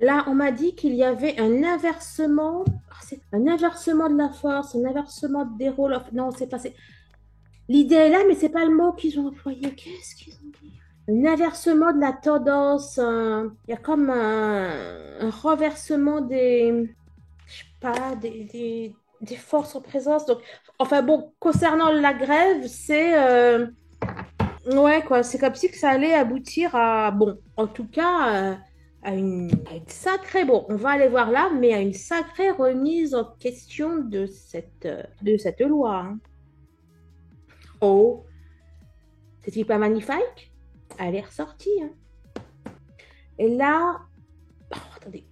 Là, on m'a dit qu'il y avait un inversement, un inversement de la force, un inversement des rôles. Non, c'est pas. L'idée est là, mais c'est pas le mot qu'ils ont employé. Qu'est-ce qu'ils ont dit? Un inversement de la tendance. Il y a comme un renversement des, je sais pas, des forces en présence. Donc, enfin bon, concernant la grève, c'est ouais quoi, c'est comme si que ça allait aboutir à bon, en tout cas à une sacrée bon, on va aller voir là, mais à une sacrée remise en question de cette loi. Hein. Oh, c'est-il pas magnifique? Elle est ressortie. Hein. Et là, oh, attendez.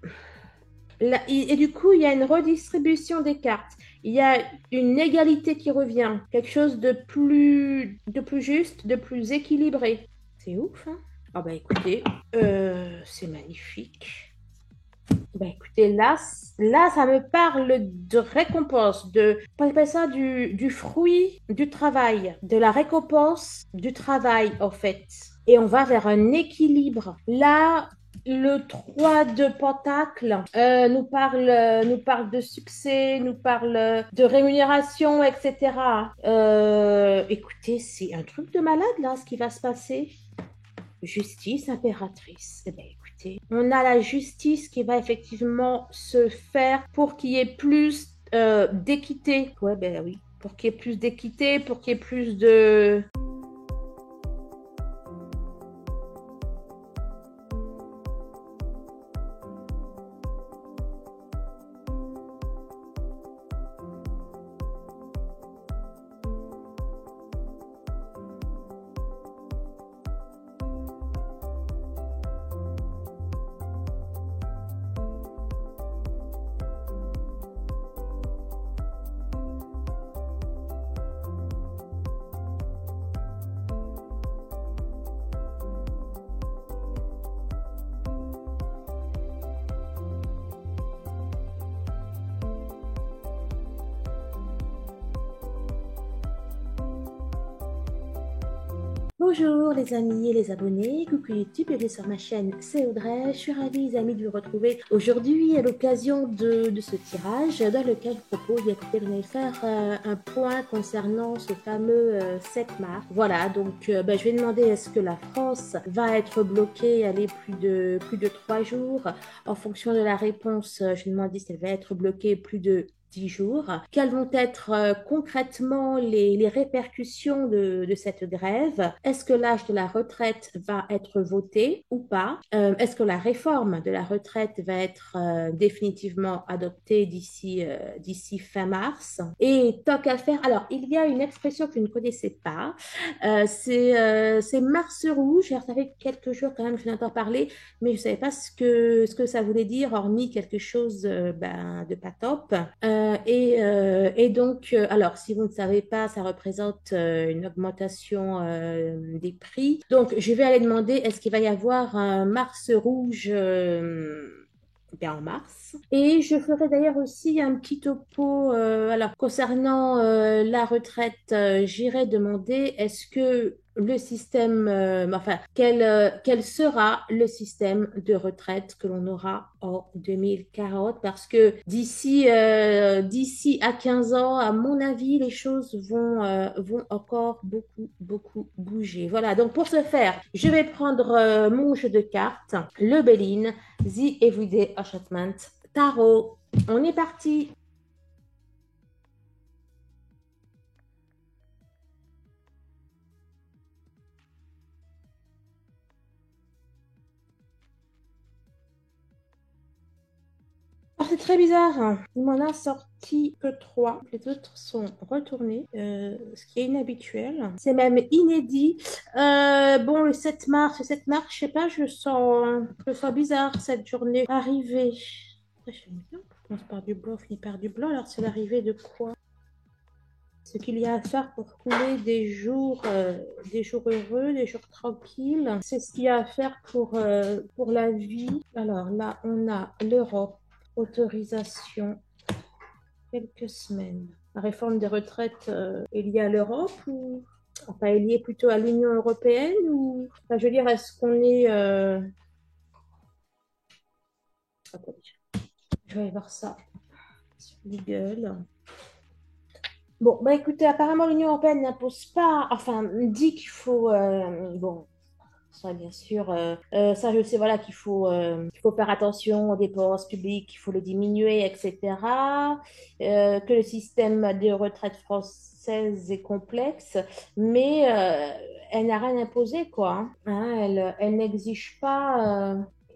Et du coup, il y a une redistribution des cartes. Il y a une égalité qui revient, quelque chose de plus juste, de plus équilibré. C'est ouf, hein? Ah bah écoutez, c'est magnifique. Bah écoutez, là, ça me parle de récompense, on appelle ça du fruit du travail, de la récompense du travail, en fait. Et on va vers un équilibre. Là, le 3 de Pentacle nous parle de succès, nous parle de rémunération, etc. Écoutez, c'est un truc de malade, là, ce qui va se passer. Justice impératrice. Eh bien, écoutez, on a la justice qui va effectivement se faire pour qu'il y ait plus d'équité. Ouais, ben oui. Pour qu'il y ait plus d'équité, pour qu'il y ait plus de... Bonjour les amis et les abonnés, coucou YouTube, bienvenue sur ma chaîne, c'est Audrey, je suis ravie les amis de vous retrouver aujourd'hui à l'occasion de ce tirage dans lequel je propose d'écouter, vous allez faire un point concernant ce fameux 7 mars. Voilà, donc je vais demander est-ce que la France va être bloquée, allez, plus de 3 jours. En fonction de la réponse, je vais demander si elle va être bloquée plus de 10 jours. Quelles vont être concrètement les répercussions de cette grève? Est-ce que l'âge de la retraite va être voté ou pas? Est-ce que la réforme de la retraite va être définitivement adoptée d'ici fin mars? Et tant qu'à faire, alors il y a une expression que je ne connaissais pas, c'est Mars rouge. Alors, ça fait quelques jours quand même que je n'entends parler, mais je ne savais pas ce que ça voulait dire, hormis quelque chose de pas top. Et donc, alors, si vous ne savez pas, ça représente une augmentation des prix. Donc, je vais aller demander, est-ce qu'il va y avoir un Mars rouge bien en mars. Et je ferai d'ailleurs aussi un petit topo, alors concernant la retraite, j'irai demander est-ce que le système, enfin, quel sera le système de retraite que l'on aura en 2040? Parce que d'ici à 15 ans, à mon avis, les choses vont encore beaucoup bouger. Voilà, donc pour ce faire, je vais prendre mon jeu de cartes, le Béline, The Everyday Enchantment Tarot. On est parti. Oh, c'est très bizarre. Hein. Il m'en a sorti que trois. Les autres sont retournés, ce qui est inhabituel. C'est même inédit. Bon, le 7 mars, je sais pas, je sens bizarre cette journée arrivée. Après, j'aime bien. On commence par du blanc, on finit par du blanc. Alors, c'est l'arrivée de quoi? Ce qu'il y a à faire pour couler des jours heureux, des jours tranquilles. C'est ce qu'il y a à faire pour la vie. Alors là, on a l'Europe, autorisation, quelques semaines. La réforme des retraites est liée à l'Europe ou enfin, est liée plutôt à l'Union européenne ou enfin, je veux dire, est-ce qu'on est Attendez, je vais voir ça sur Google. Bon, bah écoutez, apparemment l'Union européenne n'impose pas, enfin, dit qu'il faut, bon, ça bien sûr, ça je sais, voilà, qu'il faut faire attention aux dépenses publiques, qu'il faut le diminuer, etc. Que le système de retraite française est complexe, mais elle n'a rien imposé, quoi. Elle n'exige pas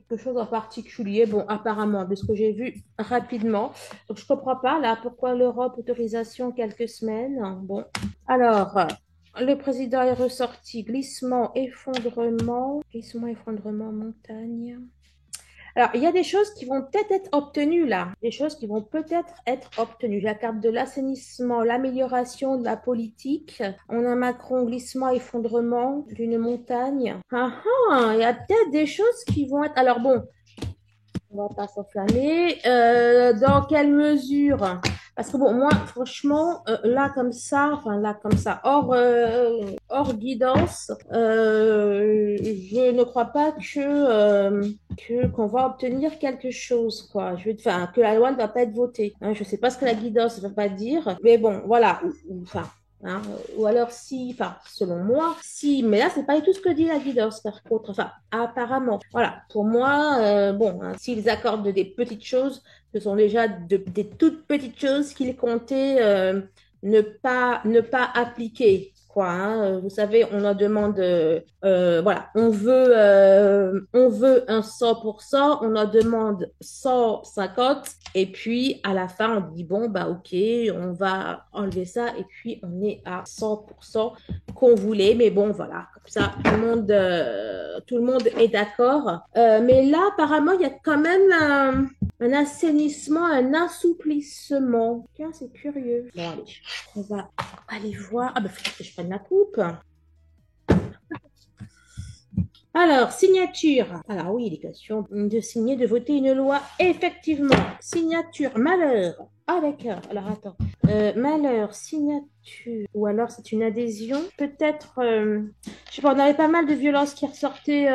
quelque chose en particulier. Bon, apparemment, de ce que j'ai vu rapidement. Donc, je comprends pas, là, pourquoi l'Europe, autorisation quelques semaines. Bon, alors, le président est ressorti, glissement, effondrement, montagne. Alors, il y a des choses qui vont peut-être être obtenues là, des choses qui vont peut-être être obtenues. La carte de l'assainissement, l'amélioration de la politique. On a Macron, glissement, effondrement d'une montagne. Ah ah, il y a peut-être des choses qui vont être... Alors bon, on va pas s'enflammer. Dans quelle mesure? Parce que bon, moi, franchement, là comme ça, enfin là comme ça, hors guidance, je ne crois pas qu'on va obtenir quelque chose, quoi. Enfin, que la loi ne va pas être votée. Hein, je sais pas ce que la guidance ne veut pas dire, mais bon, voilà. Enfin, hein, ou alors si, enfin, selon moi, si, mais là, c'est pas du tout ce que dit la guidance, par contre, enfin, apparemment. Voilà, pour moi, bon, hein, s'ils accordent des petites choses, ce sont déjà des toutes petites choses qu'ils comptaient ne pas appliquer. Quoi, hein. Vous savez, on en demande, voilà, on veut un 100%, on en demande 150, et puis à la fin, on dit, bon, bah ok, on va enlever ça, et puis on est à 100% qu'on voulait, mais bon, voilà, comme ça, tout le monde est d'accord. Mais là, apparemment, il y a quand même un assainissement, un assouplissement. Tiens, c'est curieux. Bon, allez, on va aller voir. Ah, ben, faut que je prenne la coupe. Alors, signature. Alors oui, il est question de signer, de voter une loi. Effectivement, signature, malheur. Ah d'accord, alors attends. Malheur, signature. Ou alors c'est une adhésion. Peut-être, je sais pas, on avait pas mal de violences qui ressortaient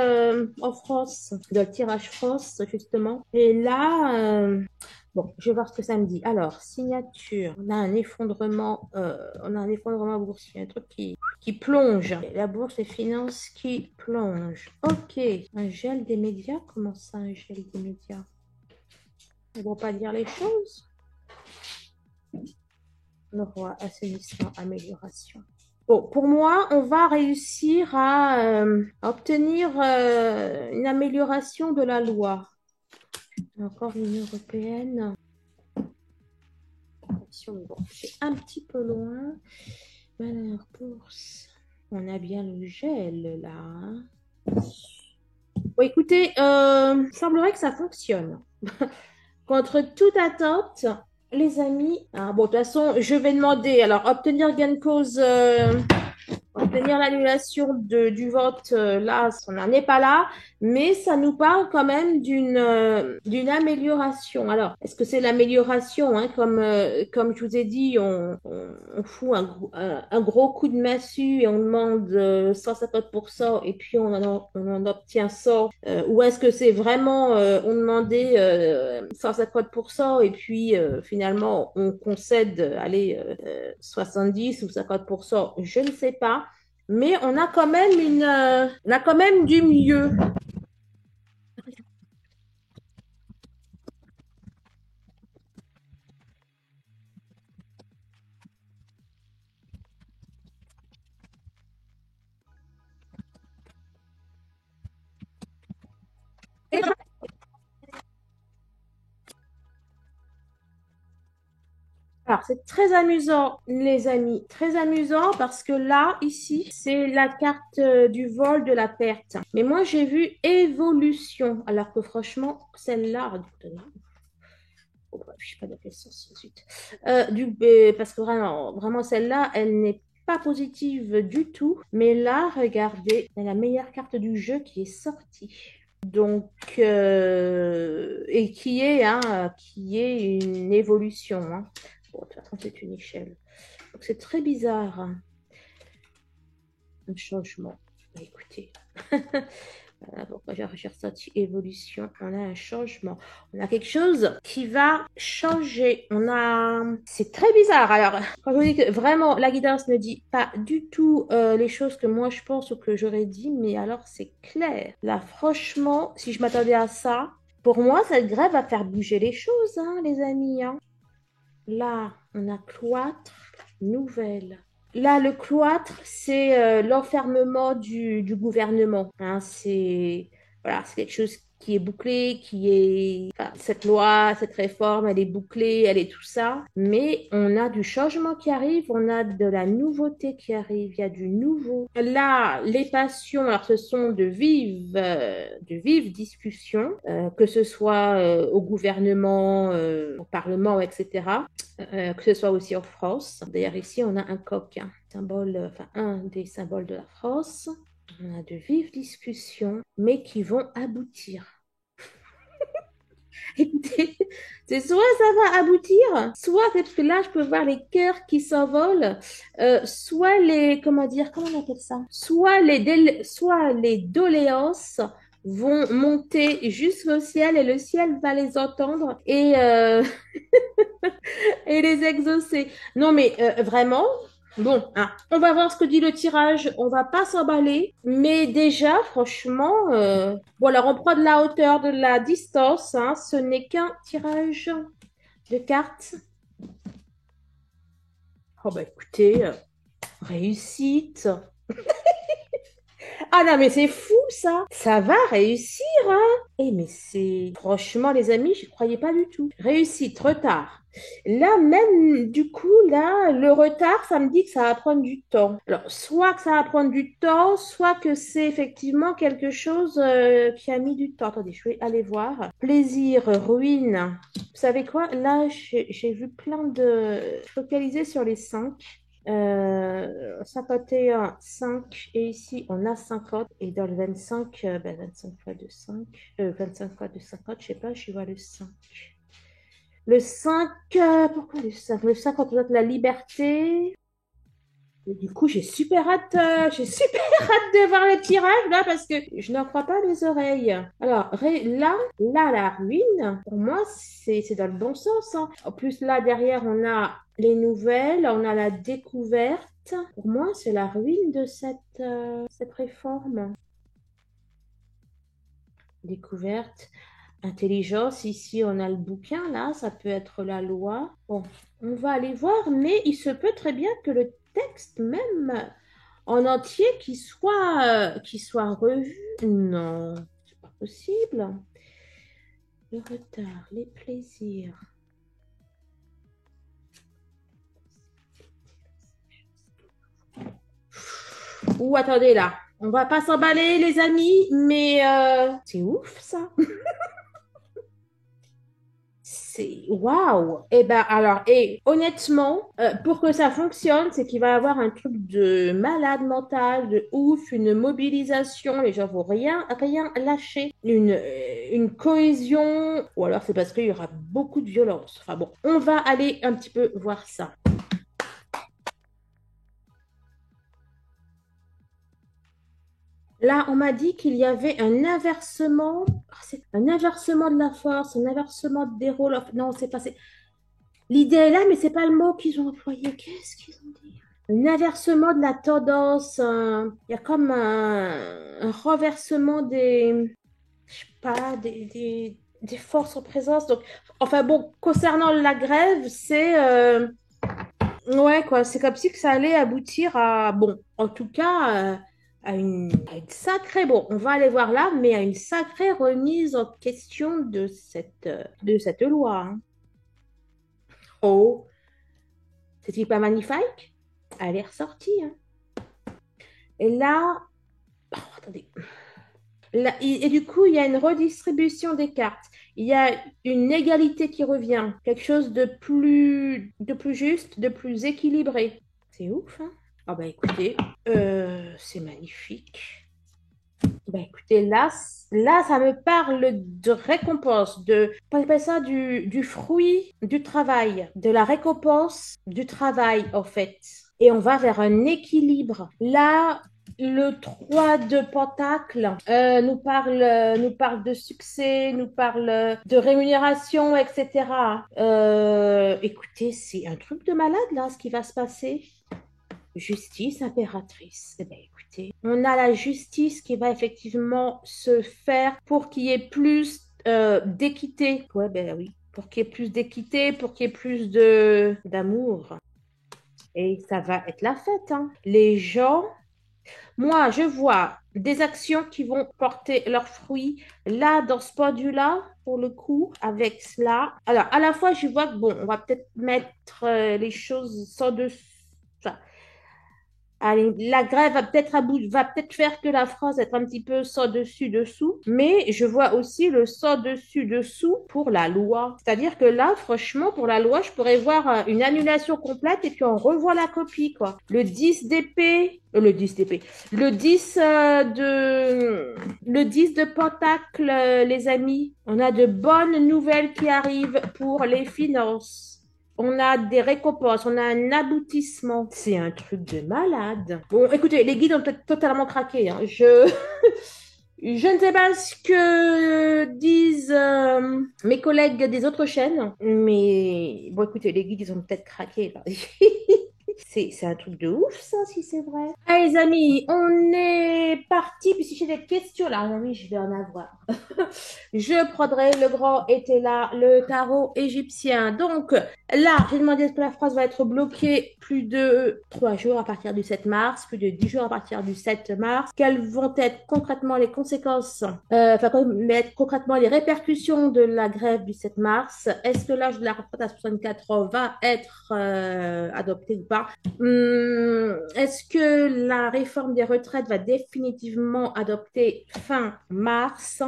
en France, dans le tirage France, justement. Et là, bon, je vais voir ce que ça me dit. Alors, signature. On a un effondrement boursier, un truc qui plonge. La bourse et finances qui plonge. Ok. Un gel des médias? Comment ça, un gel des médias? Ils vont pas dire les choses. Le roi, assainissement, amélioration. Bon, pour moi, on va réussir à obtenir une amélioration de la loi. Encore l'Union européenne. Bon, c'est un petit peu loin. Malheur, bourse. On a bien le gel là. Hein. Bon, écoutez, il semblerait que ça fonctionne. Contre toute attente, les amis. Ah, bon, de toute façon, je vais demander. Alors, obtenir gain de cause. Obtenir l'annulation du vote, là, on n'en est pas là, mais ça nous parle quand même d'une amélioration. Alors, est-ce que c'est l'amélioration, hein, comme je vous ai dit, on fout un gros coup de massue et on demande 150% et puis on en obtient 100, ou est-ce que c'est vraiment, on demandait 150% et puis finalement on concède, allez, 70 ou 50%, je ne sais pas. Mais on a quand même on a quand même du mieux. Alors, c'est très amusant, les amis, très amusant parce que là, ici, c'est la carte du vol de la perte. Mais moi, j'ai vu évolution, alors que franchement, celle-là, oh, je sais pas dans quel sens ensuite. Parce que vraiment, vraiment celle-là, elle n'est pas positive du tout. Mais là, regardez, c'est la meilleure carte du jeu qui est sortie. Donc, et qui est une évolution. Hein. Bon, de toute façon, c'est une échelle. Donc, c'est très bizarre. Hein. Un changement. Bah, écoutez. Voilà pourquoi j'ai ressenti évolution. On a un changement. On a quelque chose qui va changer. C'est très bizarre. Alors, quand je vous dis que vraiment, la guidance ne dit pas du tout les choses que moi je pense ou que j'aurais dit, mais alors c'est clair. Là, franchement, si je m'attendais à ça, pour moi, cette grève va faire bouger les choses, hein, les amis, hein. Là, on a cloître, nouvelle. Là, le cloître, c'est l'enfermement du gouvernement, hein. C'est voilà, c'est quelque chose qui est bouclé, qui est enfin, cette loi, cette réforme, elle est bouclée, elle est tout ça. Mais on a du changement qui arrive, on a de la nouveauté qui arrive, il y a du nouveau. Là, les passions, alors ce sont de vives discussions, que ce soit au gouvernement, au Parlement, etc. Que ce soit aussi en France. D'ailleurs, ici, on a un coq, hein, symbole, enfin, un des symboles de la France. On a de vives discussions, mais qui vont aboutir. Écoutez, c'est soit ça va aboutir, soit parce que là, je peux voir les cœurs qui s'envolent, soit les, comment on appelle ça? Soit les doléances vont monter jusqu'au ciel et le ciel va les entendre et les exaucer. Non, mais vraiment, bon, hein, on va voir ce que dit le tirage. On va pas s'emballer, mais déjà, franchement, bon, alors on prend de la hauteur, de la distance, hein, ce n'est qu'un tirage de cartes. Oh, bah écoutez, réussite. Ah non, mais c'est fou ça. Ça va réussir, hein. Eh, mais c'est... Franchement, les amis, je ne croyais pas du tout. Réussite, retard. Là, même, du coup, là, le retard, ça me dit que ça va prendre du temps. Alors, soit que ça va prendre du temps, soit que c'est effectivement quelque chose qui a mis du temps. Attendez, je vais aller voir. Plaisir, ruine. Vous savez quoi? Là, j'ai vu plein de... Focaliser sur les 5. 51, 5, et ici on a 50, et dans le 25, 25 fois de 5, 25 fois de 50, je sais pas, je vois le 5. Le 5, pourquoi le 5? Le 5 représente la liberté. Et du coup, j'ai super hâte de voir le tirage là parce que je n'en crois pas mes oreilles. Alors, là, la ruine, pour moi, c'est dans le bon sens, hein. En plus, là, derrière, on a les nouvelles, on a la découverte. Pour moi, c'est la ruine de cette réforme. Découverte, intelligence, ici, on a le bouquin, là, ça peut être la loi. Bon, on va aller voir, mais il se peut très bien que le texte même en entier qui soit revu. Non, c'est pas possible. Le retard, les plaisirs. Ou attendez là, on va pas s'emballer les amis, mais c'est ouf ça. C'est waouh! Et ben alors, et honnêtement, pour que ça fonctionne, c'est qu'il va y avoir un truc de malade mental, de ouf, une mobilisation, les gens vont rien lâcher, une cohésion, ou alors c'est parce qu'il y aura beaucoup de violence. Enfin bon, on va aller un petit peu voir ça. Là, on m'a dit qu'il y avait un inversement, c'est un inversement de la force, un inversement des rôles. Non, c'est pas. L'idée est là, mais c'est pas le mot qu'ils ont employé. Qu'est-ce qu'ils ont dit? Un inversement de la tendance. Il y a comme un renversement je sais pas, des forces en présence. Donc, enfin bon, concernant la grève, ouais quoi, c'est comme si que ça allait aboutir à, bon, en tout cas, à une sacrée, bon, on va aller voir là, mais à une sacrée remise en question de cette loi, hein. Oh, c'est-il pas magnifique? Elle est ressortie, hein. Et là, oh, attendez. Et du coup, il y a une redistribution des cartes. Il y a une égalité qui revient. Quelque chose de plus juste, de plus équilibré. C'est ouf, hein? Ah bah écoutez, c'est magnifique. Bah écoutez, là, ça me parle de récompense, on appelle ça du fruit du travail, de la récompense du travail, en fait. Et on va vers un équilibre. Là, Le 3 de Pentacle nous parle de succès, nous parle de rémunération, etc. Écoutez, c'est un truc de malade là, ce qui va se passer. Justice impératrice. Eh bien, écoutez, on a la justice qui va effectivement se faire pour qu'il y ait plus d'équité. Ouais, ben oui. Pour qu'il y ait plus d'équité, pour qu'il y ait plus de d'amour. Et ça va être la fête, hein. Les gens, moi, je vois des actions qui vont porter leurs fruits là, dans ce produit-là, pour le coup, avec cela. Alors, à la fois, je vois que, bon, on va peut-être mettre les choses sans dessus. Allez, la grève va peut-être faire que la France est un petit peu sans dessus dessous, mais je vois aussi le sans dessus dessous pour la loi. C'est-à-dire que là, franchement, pour la loi, je pourrais voir une annulation complète et puis on revoit la copie, quoi. Le 10 d'épée, le 10 d'épée, le 10 de pentacle, les amis. On a de bonnes nouvelles qui arrivent pour les finances. On a des récompenses, on a un aboutissement. C'est un truc de malade. Bon, écoutez, les guides ont peut-être totalement craqué, hein. Je ne sais pas ce que disent mes collègues des autres chaînes, mais bon, écoutez, les guides, ils ont peut-être craqué, là. C'est un truc de ouf, ça, si c'est vrai. Allez, les amis, on est parti. Puis si j'ai des questions, là, oui, je vais en avoir. Je prendrai le grand était là, le tarot égyptien. Donc, là, j'ai demandé que la phrase va être bloquée plus de 3 jours à partir du 7 mars, plus de 10 jours à partir du 7 mars. Quelles vont être concrètement les conséquences, concrètement les répercussions de la grève du 7 mars? Est-ce que l'âge de la retraite à 64 ans va être adopté ou pas? Est-ce que la réforme des retraites va définitivement adopter fin mars?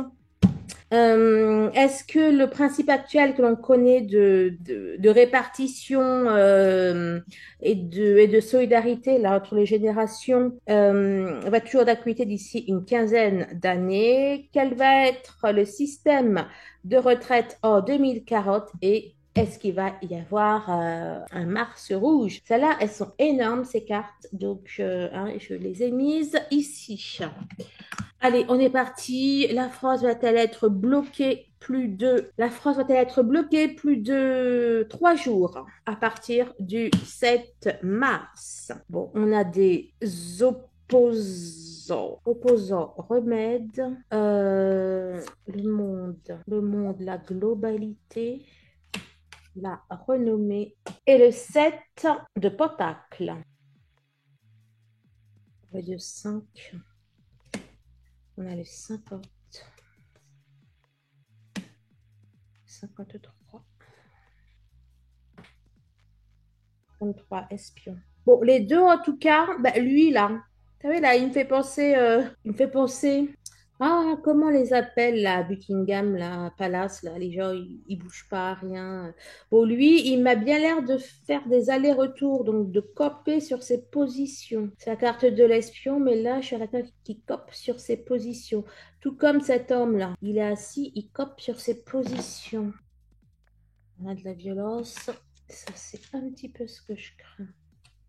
Est-ce que le principe actuel que l'on connaît de répartition et de solidarité là, entre les générations va toujours d'actualité d'ici une quinzaine d'années? Quel va être le système de retraite en 2040 et est-ce qu'il va y avoir un Mars rouge? Celles-là, elles sont énormes, ces cartes. Donc, hein, je les ai mises ici. Allez, on est parti. La France va-t-elle être bloquée plus de 3 jours à partir du 7 mars? Bon, on a des opposants, remèdes, le monde, la globalité, la renommée et le 7 de pentacle. Le 5. On a le 50, 53, 33 espions. Bon, les deux en tout cas, bah, lui là, vous savez là, il me fait penser, ah, comment on les appelle là, Buckingham, là, Palace, là, les gens, ils bougent pas, rien. Bon, lui, il m'a bien l'air de faire des allers-retours, donc de coper sur ses positions. C'est la carte de l'espion, mais là, je suis à la carte qui cope sur ses positions. Tout comme cet homme-là. Il est assis, il cope sur ses positions. On a de la violence. Ça, c'est un petit peu ce que je crains.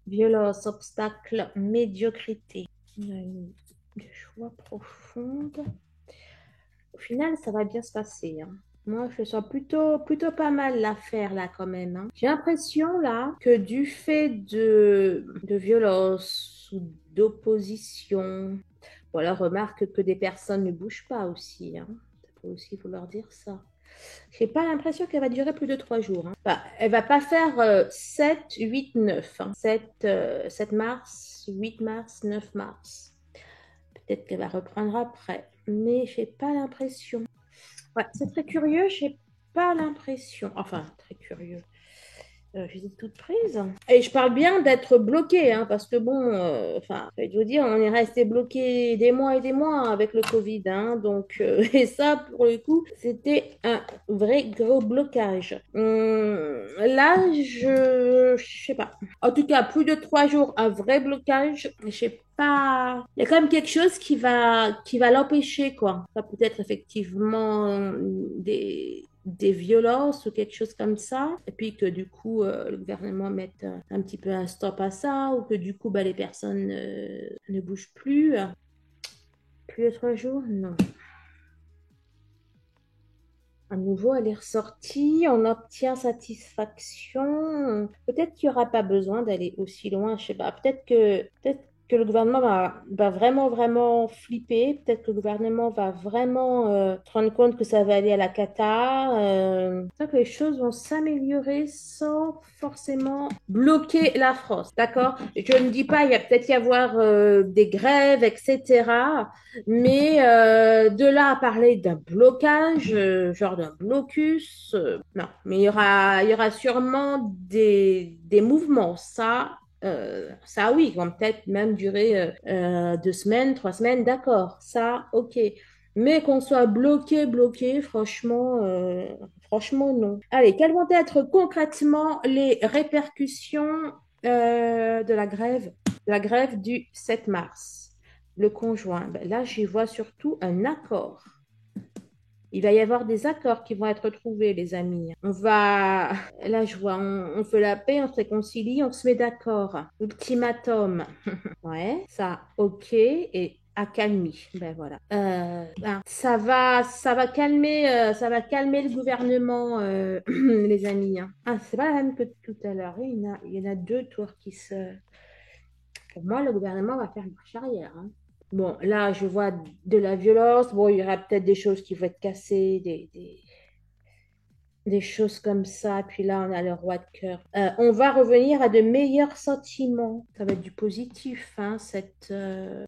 Violence, obstacle, médiocrité. On a une joie profonde. Au final, ça va bien se passer, hein. Moi, je sens plutôt pas mal l'affaire là quand même, hein. J'ai l'impression là que du fait de violence ou d'opposition, voilà, remarque que des personnes ne bougent pas aussi, hein. Ça peut aussi vouloir dire ça. J'ai pas l'impression qu'elle va durer plus de 3 jours, hein. Enfin, elle va pas faire 7, 8, 9, hein. 7 mars, 8 mars, 9 mars. Peut-être qu'elle va reprendre après, mais j'ai pas l'impression. Ouais, c'est très curieux, j'ai pas l'impression. Enfin, très curieux. J'étais toute prise. Et je parle bien d'être bloquée, hein, parce que bon, enfin, je vais vous dire, on est resté bloqué des mois et des mois avec le Covid, hein, donc, et ça, pour le coup, c'était un vrai gros blocage. Là, je sais pas. En tout cas, plus de 3 jours, un vrai blocage. Je sais pas. Il y a quand même quelque chose qui va l'empêcher, quoi. Ça peut être effectivement des violences ou quelque chose comme ça, et puis que du coup, le gouvernement mette un petit peu un stop à ça, ou que du coup, bah, les personnes ne bougent plus. Puis l'autre jour, non. À nouveau, elle est ressortie, on obtient satisfaction. Peut-être qu'il n'y aura pas besoin d'aller aussi loin, je sais pas. Peut-être que le gouvernement va vraiment, vraiment flipper. Peut-être que le gouvernement va vraiment se rendre compte que ça va aller à la cata. Que les choses vont s'améliorer sans forcément bloquer la France. D'accord? Je ne dis pas, il y a peut-être y avoir des grèves, etc. Mais de là à parler d'un blocage, genre d'un blocus, non. Mais il y aura sûrement des mouvements. Ça oui, qui vont peut-être même durer 2 semaines, 3 semaines, d'accord. Ça, ok. Mais qu'on soit bloqué, franchement, non. Allez, quelles vont être concrètement les répercussions de la grève du 7 mars? Le conjoint, ben là, j'y vois surtout un accord. Il va y avoir des accords qui vont être trouvés, les amis. Là, je vois, on fait la paix, on se réconcilie, on se met d'accord. Ultimatum. Ouais, ça, ok. Et accalmie. Ben voilà. Ça va calmer le gouvernement, les amis, hein. Ah, c'est pas la même que tout à l'heure. Il y en a deux tours qui se. Pour moi, le gouvernement va faire marche arrière, hein. Bon, là, je vois de la violence. Bon, il y aura peut-être des choses qui vont être cassées, des choses comme ça. Puis là, on a le roi de cœur. On va revenir à de meilleurs sentiments. Ça va être du positif, hein, cette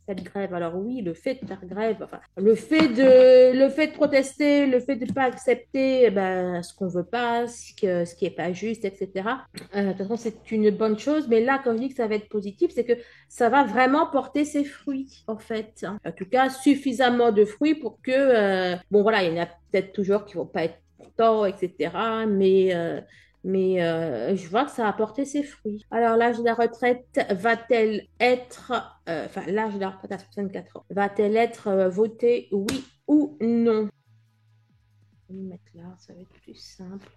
grève. Alors oui, le fait de faire grève, enfin, le fait de protester, le fait de ne pas accepter ce qu'on veut pas, ce qui est pas juste, etc. De toute façon, c'est une bonne chose. Mais là, quand je dis que ça va être positif, c'est que ça va vraiment porter ses fruits, en fait, hein. En tout cas, suffisamment de fruits pour que, bon, voilà, il y en a peut-être toujours qui vont pas être contents, etc. Mais je vois que ça a porté ses fruits. Alors, l'âge de la retraite va-t-elle être, enfin, l'âge de la retraite à 64 ans, va-t-elle être votée, oui ou non? Je vais me mettre là, ça va être plus simple.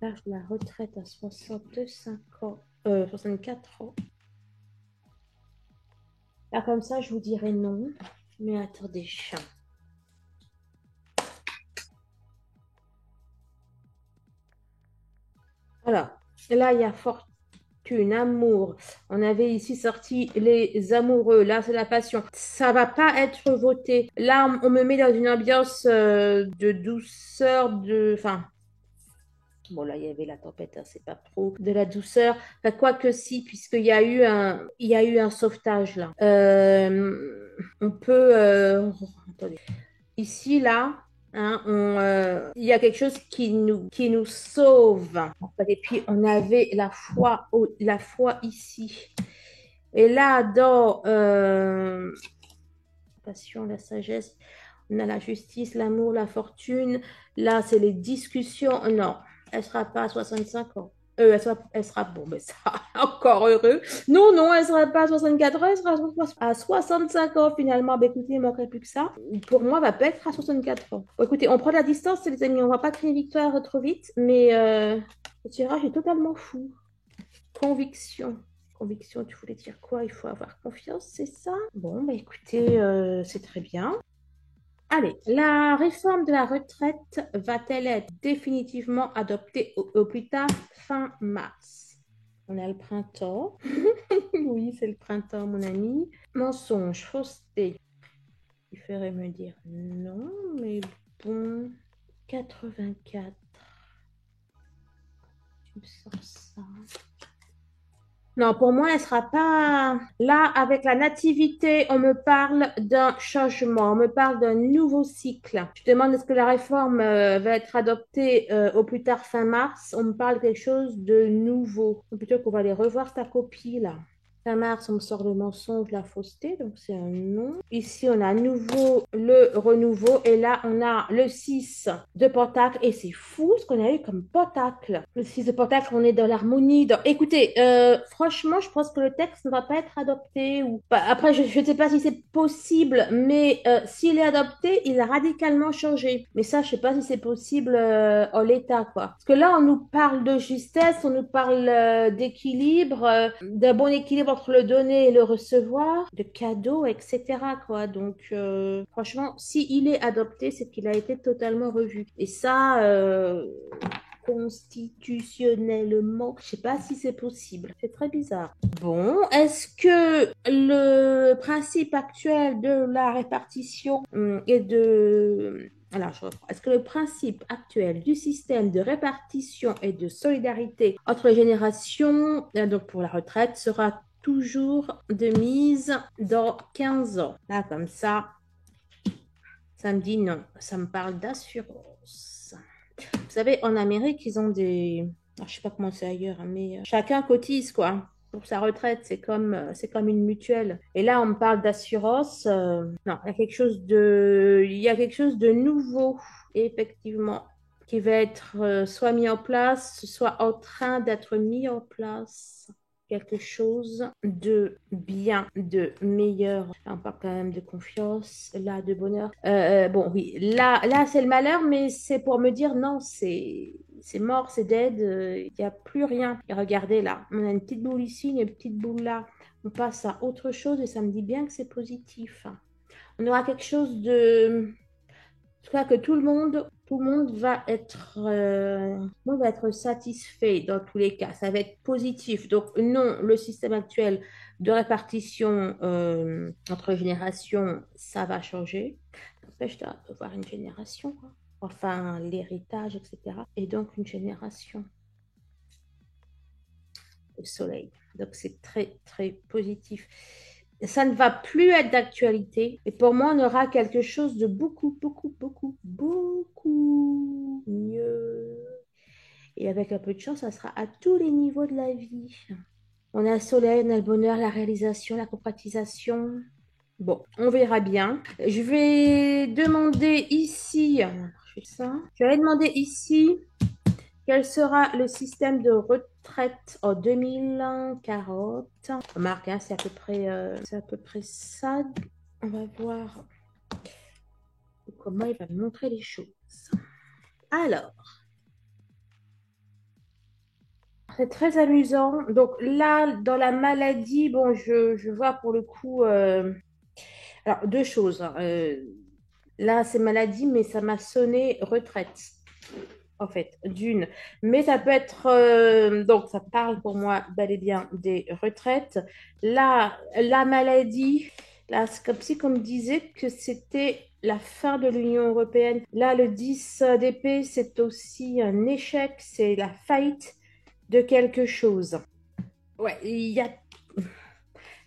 L'âge de la retraite à 65 ans, 64 ans. Là, comme ça, je vous dirais non. Mais attendez, chat. Alors, là, il y a fortune, amour. On avait ici sorti les amoureux. Là, c'est la passion. Ça va pas être voté. Là, on me met dans une ambiance de douceur, enfin, bon, là, il y avait la tempête, hein, c'est pas trop de la douceur. Enfin, quoi que si, puisqu'il y a eu un sauvetage là. On peut. Attendez. Ici, là, hein, il y a quelque chose qui nous sauve. Et puis, on avait la foi ici. Et là, dans la passion, la sagesse, on a la justice, l'amour, la fortune. Là, c'est les discussions. Non, elle ne sera pas à 65 ans. Elle sera bon, mais ça, encore heureux. Non, non, elle ne sera pas à 64 ans, elle sera à 65 ans finalement. Ben, écoutez, il ne manquerait plus que ça. Pour moi, elle va pas être à 64 ans. Bon, écoutez, on prend la distance, les amis. On ne va pas crier victoire trop vite, mais le tirage est totalement fou. Conviction. Conviction, tu voulais dire quoi? Il faut avoir confiance, c'est ça? Bon, bah écoutez, c'est très bien. Allez, la réforme de la retraite va-t-elle être définitivement adoptée au plus tard fin mars? On a le printemps. Oui, c'est le printemps, mon ami. Mensonge, fausseté. Il ferait me dire non, mais bon. 84. Tu me sors ça. Non, pour moi, elle sera pas là avec la nativité. On me parle d'un changement, on me parle d'un nouveau cycle. Je demande est-ce que la réforme va être adoptée au plus tard fin mars. On me parle de quelque chose de nouveau. Ou plutôt qu'on va aller revoir ta copie là. Fin mars, on me sort le mensonge, la fausseté, donc c'est un non. Ici, on a à nouveau le renouveau. Et là, on a le 6 de pentacle. Et c'est fou ce qu'on a eu comme pentacle. Le 6 de pentacle, on est dans l'harmonie. Écoutez, franchement, je pense que le texte ne va pas être adopté. Après, je ne sais pas si c'est possible, mais s'il est adopté, il a radicalement changé. Mais ça, je ne sais pas si c'est possible en l'état, quoi. Parce que là, on nous parle de justesse, on nous parle d'équilibre, d'un bon équilibre entre le donner et le recevoir, de cadeaux, etc., quoi. Donc, franchement, s'il est adopté, c'est qu'il a été totalement revu. Et ça, constitutionnellement, je sais pas si c'est possible. C'est très bizarre. Bon, est-ce que le principe actuel de la répartition et de... Alors, je reprends. Est-ce que le principe actuel du système de répartition et de solidarité entre les générations, donc pour la retraite, sera toujours de mise dans 15 ans? Là, comme ça me dit non. Ça me parle d'assurance. Vous savez, en Amérique, ils ont des... Alors, je sais pas comment c'est ailleurs, hein, mais chacun cotise, quoi. Pour sa retraite, c'est comme une mutuelle. Et là, on me parle d'assurance. Non, il y a quelque chose de nouveau, effectivement, qui va être soit mis en place, soit en train d'être mis en place. Quelque chose de bien, de meilleur. Là, on parle quand même de confiance, là, de bonheur. Bon, oui, là c'est le malheur, mais c'est pour me dire non, c'est mort, c'est dead, il n'y a plus rien. Et regardez là, on a une petite boule ici, une petite boule là. On passe à autre chose et ça me dit bien que c'est positif. On aura quelque chose de... Je crois que tout le monde tout le monde va être satisfait dans tous les cas. Ça va être positif. Donc, non, le système actuel de répartition entre les générations, ça va changer. N'empêche d'avoir une génération, quoi. Enfin, l'héritage, etc. Et donc, une génération, le soleil. Donc, c'est très, très positif. Ça ne va plus être d'actualité. Et pour moi, on aura quelque chose de beaucoup, beaucoup, beaucoup, beaucoup mieux. Et avec un peu de chance, ça sera à tous les niveaux de la vie. On a le soleil, on a le bonheur, la réalisation, la concrétisation. Bon, on verra bien. Je vais demander ici, je vais demander ici quel sera le système de retraite en 2040. Remarque, hein, c'est à peu près ça. On va voir comment il va me montrer les choses. Alors, c'est très amusant. Donc là, dans la maladie, bon, je vois pour le coup... alors, deux choses, hein. Là, c'est maladie, mais ça m'a sonné retraite, en fait, d'une. Mais ça peut être... donc, ça parle pour moi bel et bien des retraites. Là, la maladie, là, c'est comme si on me disait que c'était la fin de l'Union européenne. Là, le 10 d'épée, c'est aussi un échec, c'est la faillite de quelque chose. Ouais, il y a...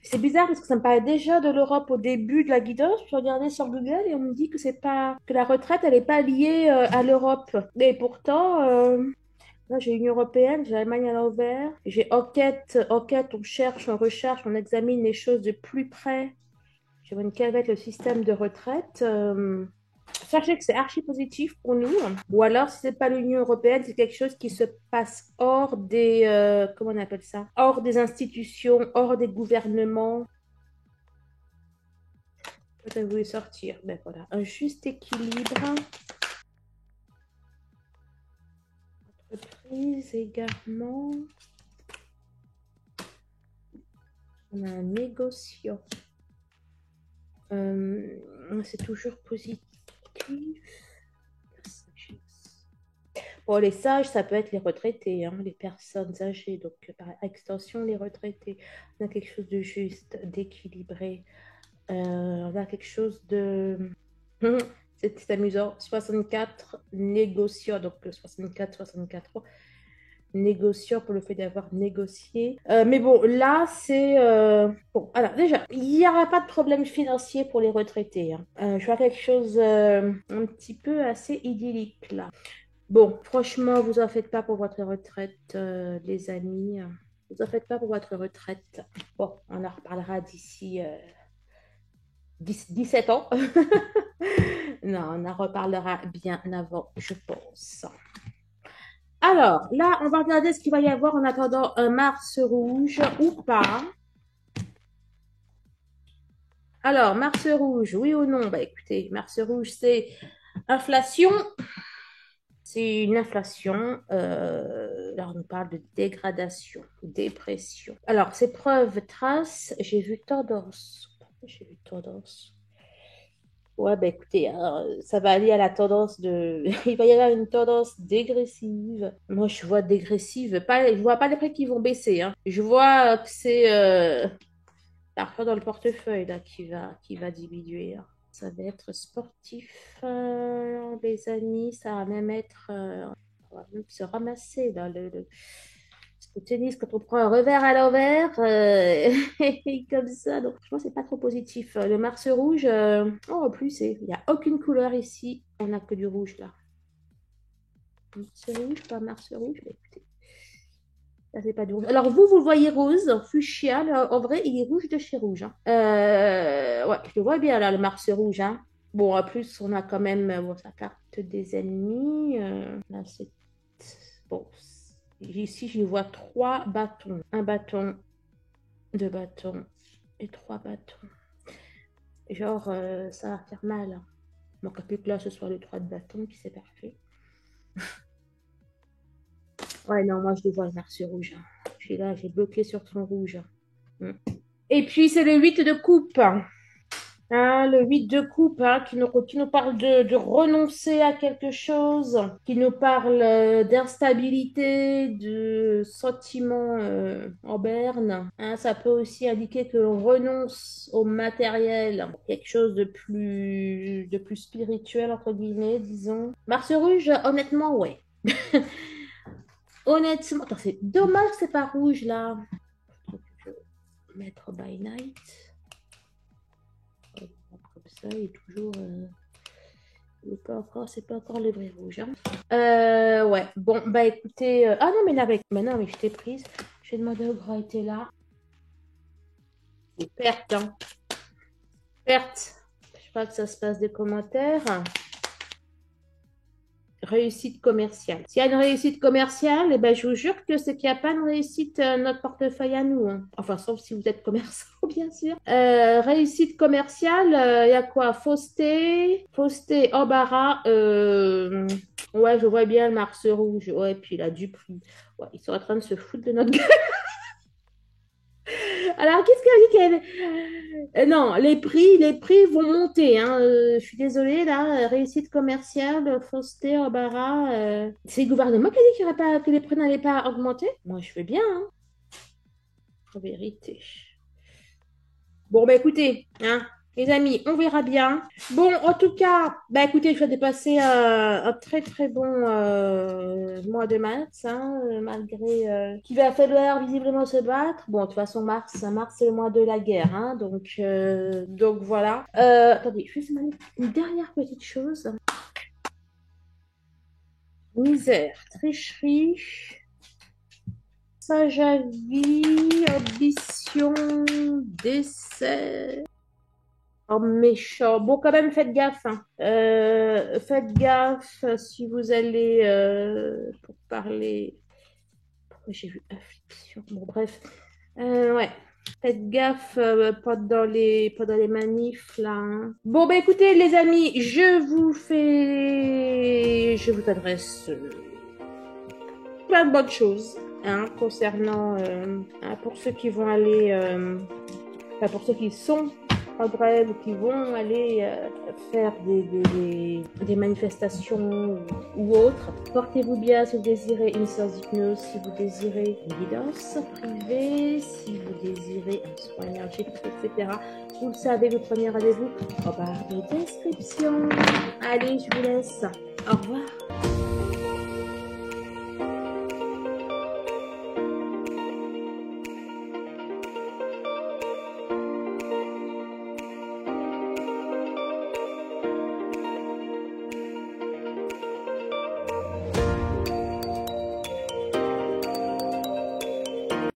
C'est bizarre parce que ça me parlait déjà de l'Europe au début de la guidance. Je regardais sur Google et on me dit que c'est pas que la retraite elle n'est pas liée à l'Europe. Et pourtant, là j'ai l'Union européenne, j'ai l'Allemagne à l'envers, j'ai enquête, on cherche, on recherche, on examine les choses de plus près. Je vois quel va être le système de retraite. Sachez que c'est archi positif pour nous. Ou alors, si c'est pas l'Union européenne, c'est quelque chose qui se passe hors des, comment on appelle ça? Hors des institutions, hors des gouvernements. Peut-être voulu sortir. Ben voilà, un juste équilibre. Entreprise également. On a un négociant. C'est toujours positif. Bon, les sages, ça peut être les retraités, hein, les personnes âgées, donc par extension, les retraités. On a quelque chose de juste, d'équilibré. On a quelque chose de... C'est amusant. 64 négociants, donc 64 ans, négociants pour le fait d'avoir négocié. Mais bon, là, c'est... Bon, alors déjà, il n'y aura pas de problème financier pour les retraités, hein. Je vois quelque chose un petit peu assez idyllique, là. Bon, franchement, vous en faites pas pour votre retraite, les amis. vous en faites pas pour votre retraite. Bon, on en reparlera d'ici 17 ans. Non, on en reparlera bien avant, je pense. Alors, là, on va regarder ce qu'il va y avoir en attendant un Mars rouge ou pas. Alors, Mars rouge, oui ou non? Bah écoutez, Mars rouge, c'est inflation. C'est une inflation. Là, on parle de dégradation, dépression. Alors, c'est preuve, trace. J'ai vu tendance. J'ai vu tendance. Ouais, bah écoutez, alors, ça va aller à la tendance de. Il va y avoir une tendance dégressive. Moi, je vois dégressive. Pas, je vois pas les prix qui vont baisser, hein. Je vois que c'est l'argent dans le portefeuille là, qui va diminuer, hein. Ça va être sportif, les amis. Ça va même être. On va même se ramasser là. Parce qu'au tennis, quand on prend un revers à l'envers, comme ça, donc je pense que c'est pas trop positif. Le Mars rouge, oh, en plus, il n'y a aucune couleur ici. On n'a que du rouge là. Mars rouge, pas Mars rouge, mais écoutez. Ça, c'est pas du rouge. Alors, vous le voyez rose, fuchsia. Là, en vrai, il est rouge de chez rouge, hein. Ouais, je le vois bien là, le Mars rouge, hein. Bon, en plus, on a quand même bon, sa carte des ennemis. Là, c'est. Bon, ici, je vois 3 bâtons. Un bâton, 2 bâtons et 3 bâtons. Genre, ça va faire mal, hein. Donc, plus que là, ce soit le 3 de bâton, qui c'est parfait. Ouais, non, moi, je le vois le Mars rouge, hein. Je suis là, j'ai bloqué sur son rouge. Et puis, c'est le 8 de coupe. Hein, le 8 de coupe, hein, qui nous parle de renoncer à quelque chose, qui nous parle d'instabilité, de sentiments en berne. Hein, ça peut aussi indiquer que l'on renonce au matériel, quelque chose de plus spirituel, entre guillemets, disons. Mars rouge, honnêtement, ouais. Honnêtement, attends, c'est dommage que c'est pas rouge, là. Je vais mettre by night. Comme ça, il est toujours. C'est pas encore le vrai rouge, hein. Ouais, bon, bah écoutez. Ah non, mais là, mais non, mais je t'ai prise. J'ai demandé au grand était là. Perte, hein. Perte. Je crois que ça se passe des commentaires. Réussite commerciale. S'il y a une réussite commerciale, eh ben, je vous jure que c'est qu'il n'y a pas de réussite notre portefeuille à nous, hein. Enfin, sauf si vous êtes commerçant, bien sûr. Réussite commerciale, il y a quoi? Fausseté, embarras. Ouais, je vois bien le Mars rouge. Ouais, puis il a du prix. Ouais, ils sont en train de se foutre de notre gueule. Alors, qu'est-ce qu'elle dit qu'elle... Non, les prix vont monter, hein. Je suis désolée, là, réussite commerciale, fausseté, embarras. C'est le gouvernement qui a dit qu'il y aurait pas, que les prix n'allaient pas augmenter. Moi, je veux bien, hein, en vérité. Bon, bah écoutez, hein, les amis, on verra bien. Bon, en tout cas, bah écoutez, je vais dépasser un très très bon mois de mars, hein, malgré qu'il va falloir visiblement se battre. Bon, de toute façon, mars c'est le mois de la guerre, hein, donc voilà. Attendez, je vais juste demander une dernière petite chose. Misère, tricherie, sage-avis, ambition, décès. Oh, méchant. Bon, quand même, faites gaffe, hein. Faites gaffe si vous allez pour parler. Pourquoi j'ai vu affliction? Bon, bref. Ouais. Faites gaffe pendant les manifs, là, hein. Bon, bah écoutez, les amis, je vous adresse plein de bonnes choses, hein, concernant, pour ceux qui vont aller, enfin, pour ceux qui sont en grève ou qui vont aller faire des manifestations ou autres. Portez-vous bien si vous désirez une séance d'hypnose, si vous désirez une guidance privée, si vous désirez un soin énergétique, etc. Vous le savez, le premier rendez-vous en barre de description. Allez, je vous laisse. Au revoir.